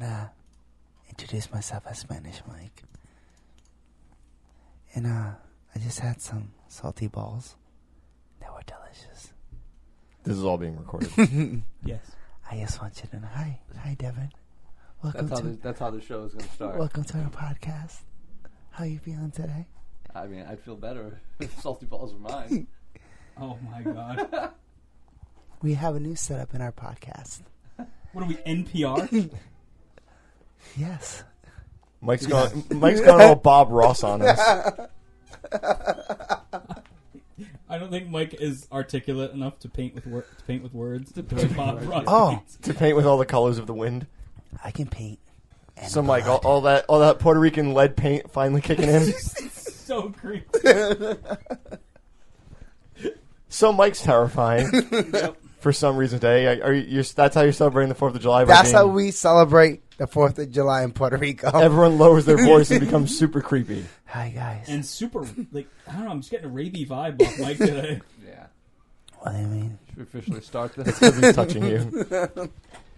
want to introduce myself as Spanish Mike. And I just had some salty balls. They were delicious. This is all being recorded. Yes. I just want you to know. Hi, Devin. Welcome That's how the show is going to start. Welcome to our podcast. How are you feeling today? I mean, I'd feel better if salty balls were mine. Oh my God. We have a new setup in our podcast. What are we, NPR? Yes. Mike's going all Bob Ross on us. I don't think Mike is articulate enough to paint with words. To Bob Ross. Oh, To paint with all the colors of the wind. I can paint. And So Mike, all that Puerto Rican lead paint finally kicking in. So creepy. So Mike's terrifying. Yep. For some reason today. That's how you're celebrating the 4th of July? That's how we celebrate the 4th of July in Puerto Rico. Everyone lowers their voice and becomes super creepy. Hi, guys. And super, I don't know, I'm just getting a ravey vibe off Mike today. Yeah. What do you mean? Should we officially start this? Because he's touching you.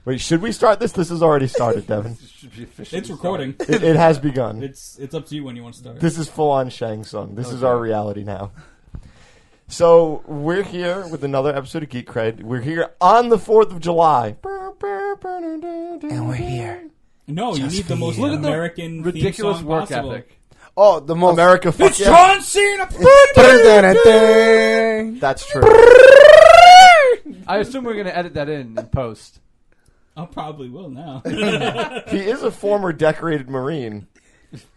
Wait, should we start this? This has already started, Devin. This should be officially It's recording. It has begun. It's up to you when you want to start. This is full-on Shang Tsung. This is our reality now. So we're here with another episode of Geek Cred. We're here on the 4th of July. And we're here. No, you Just need the for most you. Look at the American ridiculous theme song work possible. ethic. Oh, the most... America, fuck It's yeah. John Cena. That's true. I assume we're going to edit that in post. I probably will now. He is a former decorated Marine.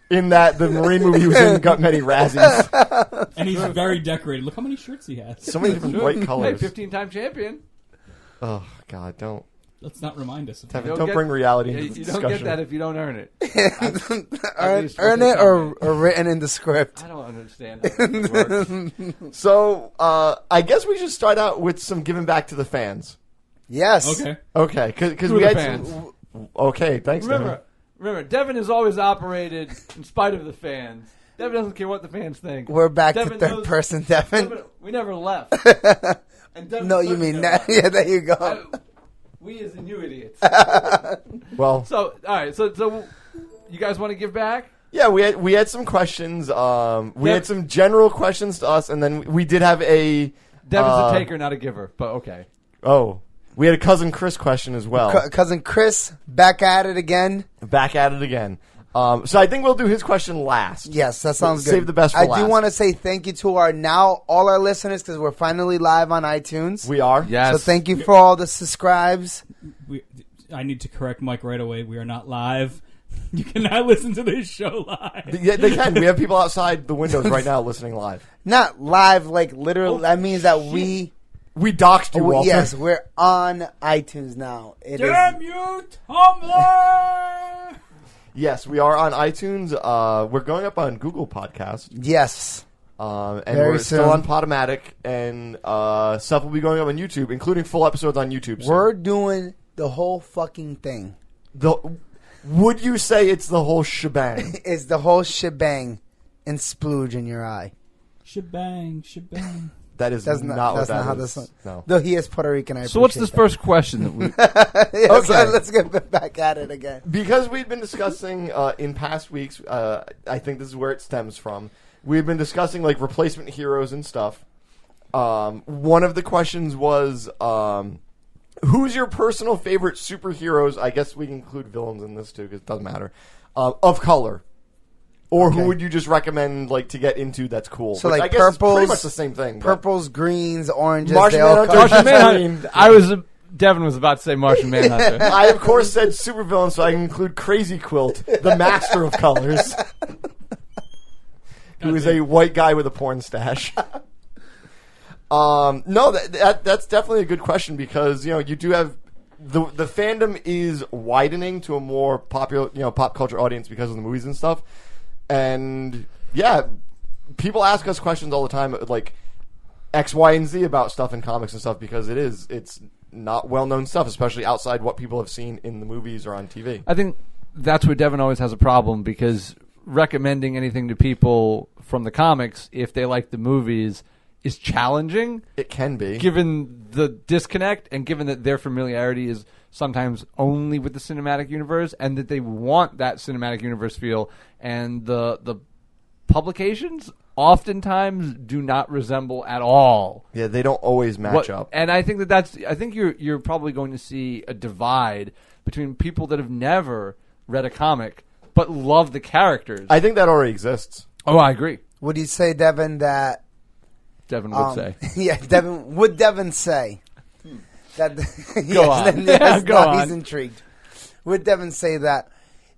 In that the Marine movie he was in got many Razzies. And he's very decorated. Look how many shirts he has. So many different bright Hey, colors. 15-time champion. Oh, God, don't. Let's not remind us of that. Don't bring reality Yeah, into the you discussion. don't get that if you don't earn it. Earn it or written in the script. I don't understand how this works. So, I guess we should start out with some giving back to the fans. Yes. Okay. Okay, because Who we are had the fans? Okay, thanks, Devin. Remember, Devin has always operated in spite of the fans. Devin doesn't care what the fans think. We're back Devin to third knows- person, Devin. Devin, we never left. And Devin No, you doesn't mean know that. why. Yeah, there you go. We as in you idiots. Well, So, all right. So you guys want to give back? yeah, we had some questions. We had some general questions to us, and then we did have a. Devin's a taker, not a giver. But okay. Oh, we had a cousin Chris question as well. Cousin Chris, back at it again. Back at it again. So I think we'll do his question last. Yes, that sounds good. Save the best for I last. do want to say thank you to all our listeners because we're finally live on iTunes. We are. Yes. So thank you for all the subscribes. I need to correct Mike right away. We are not live. You cannot listen to this show live. Yeah, they can. We have people outside the windows right now listening live. Not live, like literally. Oh, that means that shit. We doxed you, Walter. yes, we're on iTunes now. It is Damn you, Tumblr! Yes, we are on iTunes. We're going up on Google Podcast. yes. And Very we're still soon. on Podomatic. And stuff will be going up on YouTube, including full episodes on YouTube soon. We're doing the whole fucking thing. Would you say it's the whole shebang? It's the whole shebang and splooge in your eye. Shebang, shebang. That is That's not not what that how is. this. No. Though he is Puerto Rican. So what's this first question that we? Yeah, Okay. so let's get back at it again. Because we've been discussing in past weeks, I think this is where it stems from. We've been discussing like replacement heroes and stuff. One of the questions was, who's your personal favorite superheroes? I guess we can include villains in this too, because it doesn't matter. Of color. Or Okay. who would you just recommend like to get into that's cool? So Which like I guess is pretty purples, much the same thing. but- purples, greens, oranges. Martian they all Manhunter. come- Martian Manhunter. Manhunter. Devin was about to say Martian Manhunter. I, of course, said supervillain, so I can include Crazy Quilt, the master of colors, who is a white guy with a porn stash. No, that's definitely a good question because you do have the fandom is widening to a more popular pop culture audience because of the movies and stuff, and yeah, people ask us questions all the time like X, Y, and Z about stuff in comics and stuff because it's not well-known stuff, especially outside what people have seen in the movies or on TV. I think that's where Devin always has a problem because recommending anything to people from the comics, if they like the movies, is challenging. It can be. Given the disconnect and given that their familiarity is sometimes only with the cinematic universe and that they want that cinematic universe feel, and the publications oftentimes do not resemble at all. Yeah, they don't always match up. And I think I think you're probably going to see a divide between people that have never read a comic but love the characters. I think that already exists. Oh, I agree. Would you say, Devin, that... Devin would say. Yeah, would Devin say... that? Go on. Yes, Go on. He's intrigued. Would Devin say that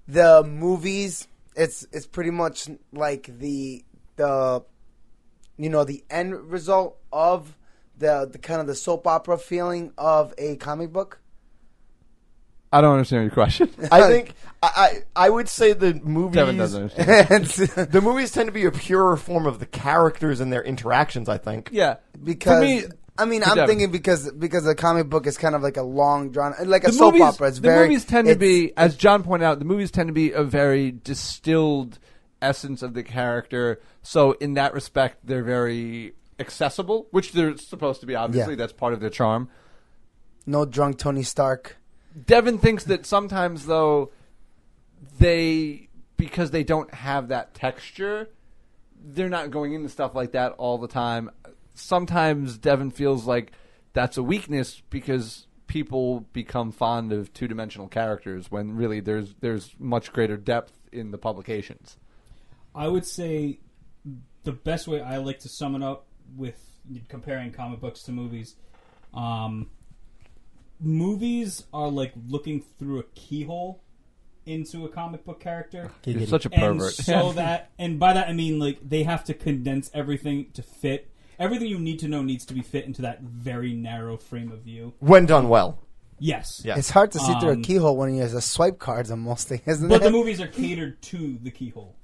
the movies, it's pretty much like the the end result of the kind of the soap opera feeling of a comic book? I don't understand your question. I think I would say the movies. Devin doesn't understand. The movies tend to be a purer form of the characters and their interactions. I think. Yeah, because for me, I'm Devin. thinking because a comic book is kind of like a long drawn, like a soap opera. It's the very. Movies tend to be, as John pointed out, the movies tend to be a very distilled essence of the character. So in that respect, they're very accessible, which they're supposed to be. Obviously, that's part of their charm. No drunk Tony Stark. Devin thinks that sometimes, though, because they don't have that texture, they're not going into stuff like that all the time. Sometimes Devin feels like that's a weakness because people become fond of two-dimensional characters when really there's much greater depth in the publications. I would say the best way I like to sum it up with comparing comic books to movies, movies are like looking through a keyhole into a comic book character. You're such a pervert. And by that I mean like they have to condense everything to fit. Everything you need to know needs to be fit into that very narrow frame of view. When done well. Yes. Yeah. It's hard to see through a keyhole when you use a swipe cards on most things, isn't it? But the movies are catered to the keyhole.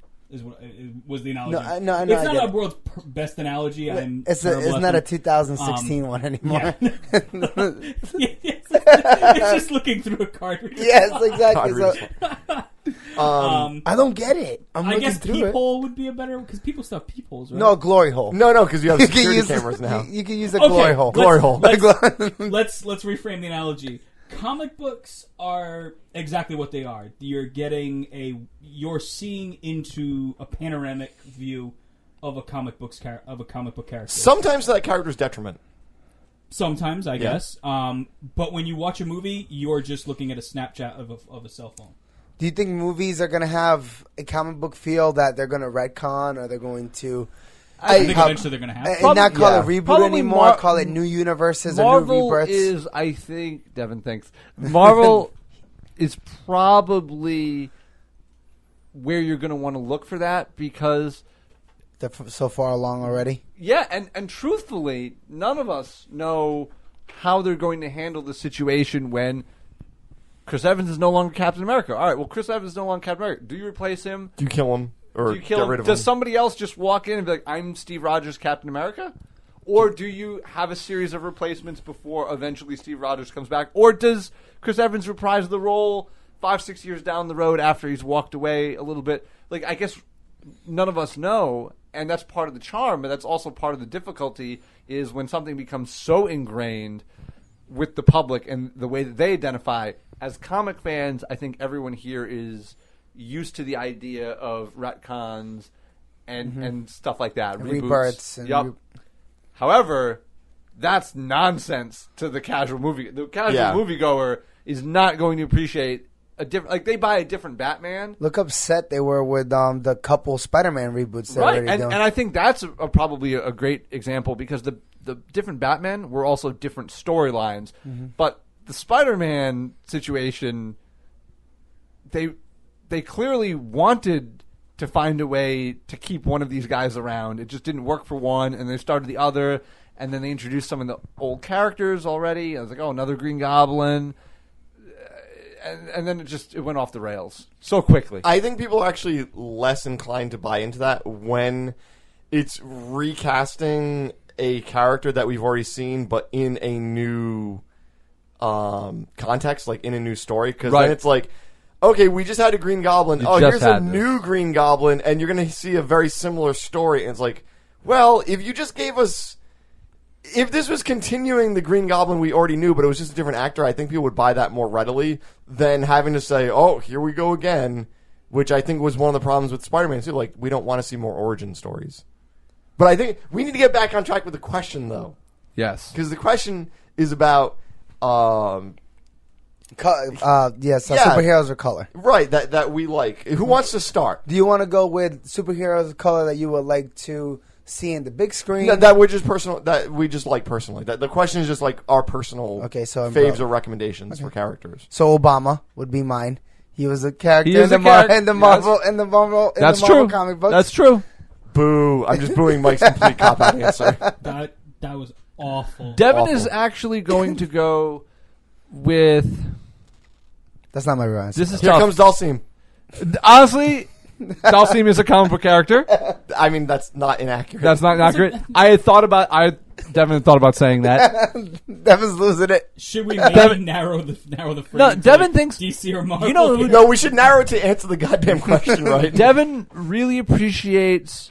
Was the analogy? No, it's not a world's best analogy. It's not a 2016 one anymore. Yeah. It's just looking through a card reader. Yes, exactly. So, I don't get it. I guess peephole would be a better because people still have peepholes, right? No, glory hole. no, because you have You can security use cameras now. You can use a glory hole. Glory hole. Let's reframe the analogy. Comic books are exactly what they are. You're seeing into a panoramic view of a comic book character. Sometimes to that character's detriment. Sometimes, I guess. But when you watch a movie, you're just looking at a Snapchat of a cell phone. Do you think movies are going to have a comic book feel that they're going to retcon, or they're going to? I think eventually they're going to have. And not call it reboot Probably anymore. Call it new universes Marvel or new rebirths. is, I think, Devin thinks Marvel is probably where you're going to want to look for that because they're so far along already. Yeah, and truthfully, none of us know how they're going to handle the situation when Chris Evans is no longer Captain America. All right, well, Chris Evans is no longer Captain America. Do you replace him? Do you kill him? Or do you kill get him? rid of Does him? somebody else just walk in and be like, I'm Steve Rogers, Captain America? Or do you have a series of replacements before eventually Steve Rogers comes back? Or does Chris Evans reprise the role 5-6 years down the road after he's walked away a little bit? Like, I guess none of us know, and that's part of the charm, but that's also part of the difficulty is when something becomes so ingrained with the public and the way that they identify. As comic fans, I think everyone here is used to the idea of retcons and stuff like that. Rebirths. And However, that's nonsense to the casual movie. The casual moviegoer is not going to appreciate a different. Like they buy a different Batman. Look upset they were with the couple Spider-Man reboots. Right, and I think that's probably a great example because the different Batman were also different storylines, but the Spider-Man situation, they clearly wanted to find a way to keep one of these guys around. It just didn't work for one, and they started the other, and then they introduced some of the old characters already. I was like, oh, another Green Goblin. And then it went off the rails so quickly. I think people are actually less inclined to buy into that when it's recasting a character that we've already seen, but in a new context, like in a new story. Because then it's like, okay, we just had a Green Goblin. Here's a new Green Goblin, and you're going to see a very similar story. And it's like, well, if you just gave us if this was continuing the Green Goblin we already knew, but it was just a different actor, I think people would buy that more readily than having to say, "Oh, here we go again," which I think was one of the problems with Spider-Man too. Like, we don't want to see more origin stories. But I think we need to get back on track with the question, though. Yes. Because the question is about, superheroes of color. right, that we like. Who wants to start? Do you want to go with superheroes of color that you would like to see in the big screen? That we just personal. That we just like personally. That the question is just like our personal faves or recommendations for characters. So Obama would be mine. He was a character He is in the Marvel comic books. That's true. Boo! I'm just booing Mike's complete cop out answer. That was awful. Devin Awful. is actually going to go with. That's not my real answer. This is Here tough. comes Dulcim. Honestly, Dalsim is a comic book character. I mean, that's not inaccurate. That's not accurate. Devin thought about saying that. Devin's losing it. Should we maybe narrow the frame? No, Devin thinks DC or Marvel. you know. No, we should narrow it to answer the goddamn question, right? Devin really appreciates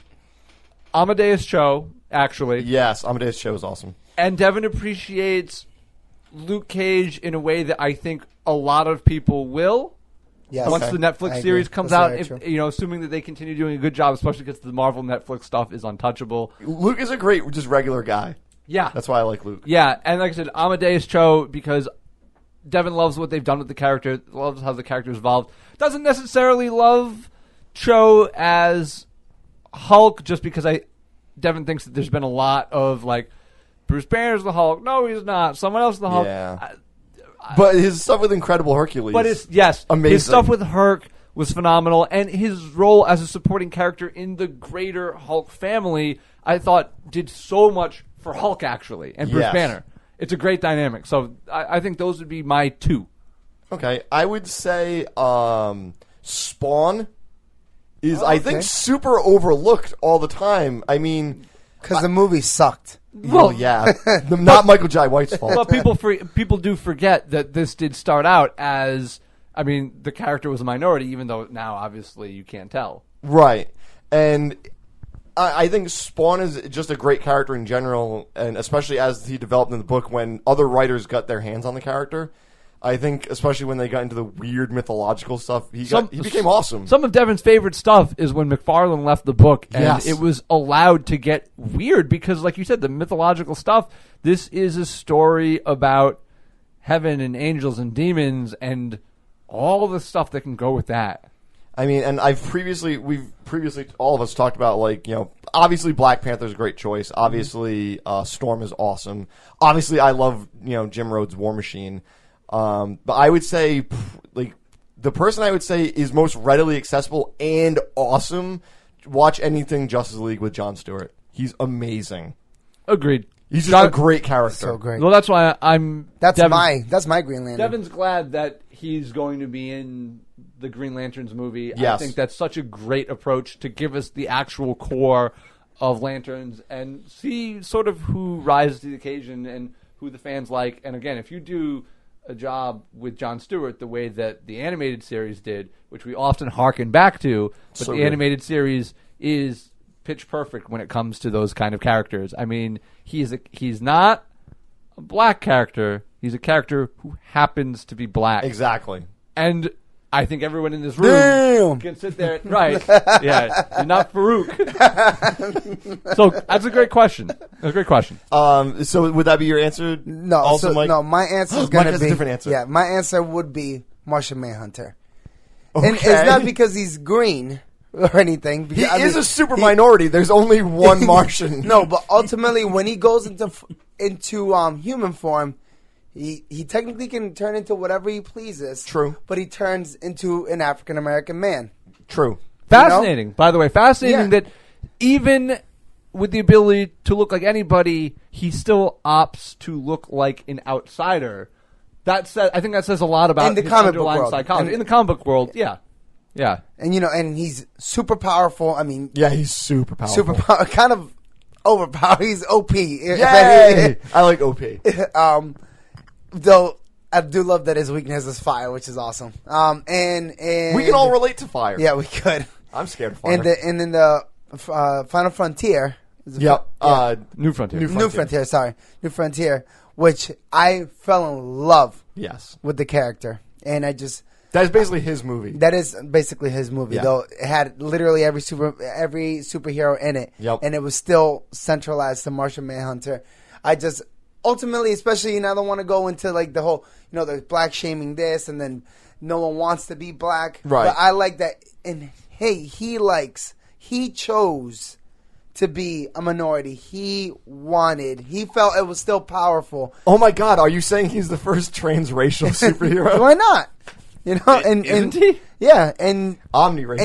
Amadeus Cho, actually. Yes, Amadeus Cho is awesome. And Devin appreciates Luke Cage in a way that I think a lot of people will. Yes. Once the I Netflix agree. series comes That's out, very true. assuming that they continue doing a good job, especially because the Marvel Netflix stuff is untouchable. Luke is a great, just regular guy. Yeah. That's why I like Luke. Yeah, and like I said, Amadeus Cho, because Devin loves what they've done with the character, loves how the character's evolved. Doesn't necessarily love Cho as Hulk, just because Devin thinks that there's been a lot of, like, Bruce Banner's the Hulk. No, he's not. Someone else is the Hulk. Yeah. But his stuff with Incredible Hercules. But amazing. His stuff with Herc was phenomenal, and his role as a supporting character in the greater Hulk family, I thought, did so much for Hulk, actually, and Bruce Yes. Banner. It's a great dynamic. So I think those would be my two. Okay, I would say Spawn is, I think, super overlooked all the time. I mean... Because the movie sucked. Well, yeah. Not Michael Jai White's fault. But people do forget that this did start out as, I mean, the character was a minority, even though now, obviously, you can't tell. Right. And I think Spawn is just a great character in general, and especially as he developed in the book when other writers got their hands on the character. I think, especially when they got into the weird mythological stuff, he became awesome. Some of Devin's favorite stuff is when McFarlane left the book, and it was allowed to get weird because, like you said, the mythological stuff, this is a story about heaven and angels and demons and all the stuff that can go with that. I mean, and we've previously, all of us talked about, like, obviously Black Panther's a great choice. Obviously, Storm is awesome. Obviously, I love, Jim Rhodes' War Machine. But I would say, like, the person I would say is most readily accessible and awesome, watch anything Justice League with Jon Stewart. He's amazing. Agreed. He's just a great character. So great. Well, that's why That's my Green Lantern. Devin's glad that he's going to be in the Green Lanterns movie. Yes. I think that's such a great approach to give us the actual core of Lanterns and see sort of who rises to the occasion and who the fans like. And again, if you do a job with Jon Stewart the way that the animated series did, which we often harken back to, but the animated series is pitch perfect when it comes to those kind of characters. I mean, he's not a black character. He's a character who happens to be black. Exactly. And I think everyone in this room can sit there. Right. Yeah. You're not Farouk. So that's a great question. That's a great question. So would that be your answer? No, Also, Mike? no. My answer is Mike going to has be a different answer. Yeah, my answer would be Martian Manhunter. Okay. And it's not because he's green or anything. He is a super minority. There's only one Martian. No, but ultimately, when he goes into human form, he technically can turn into whatever he pleases. True. But he turns into an African American man. True. Fascinating. By the way, fascinating Yeah. that even with the ability to look like anybody, he still opts to look like an outsider. I think that says a lot about In the his comic book underlying world. psychology. In the comic book world, yeah. Yeah. And and he's super powerful. I mean, Yeah, he's super powerful. super power, kind of overpowered. He's OP. Yay! I like OP. Though I do love that his weakness is fire, which is awesome. And We can all relate to fire. Yeah, we could. I'm scared of fire. And then the Final Frontier, Yep. New Frontier. New Frontier, sorry. New Frontier, which I fell in love Yes. with the character. And I just... That's basically his movie. That is basically his movie, Yeah. though it had literally every superhero in it. Yep. And it was still centralized to Martian Manhunter. I just... Ultimately, especially, I don't want to go into, like, the whole... there's black shaming this, and then no one wants to be black. Right. But I like that... And, hey, he chose to be a minority. He felt it was still powerful. Oh my God! Are you saying he's the first transracial superhero? Why not? And Isn't he? Yeah, and Omniracial.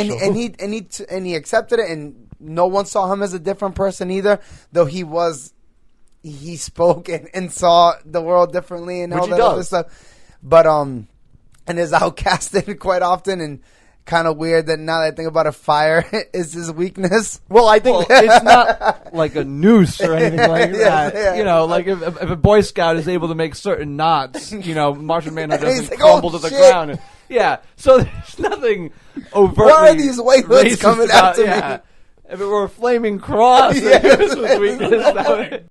and he accepted it, and no one saw him as a different person either. Though he spoke and saw the world differently and Which all he that does. other stuff. But and is outcasted quite often, and kind of weird that now that I think about it, fire is his weakness. Well, I think It's not like a noose or anything like Yeah, that. yeah. Like if a Boy Scout is able to make certain knots, Martian Manhunter He's doesn't like, crumble "Oh, to the shit." ground. Yeah, so there's nothing overtly. Why are these white hoods racist coming about- after me? yeah. If it were a flaming cross, Yeah. this was weakness. That would-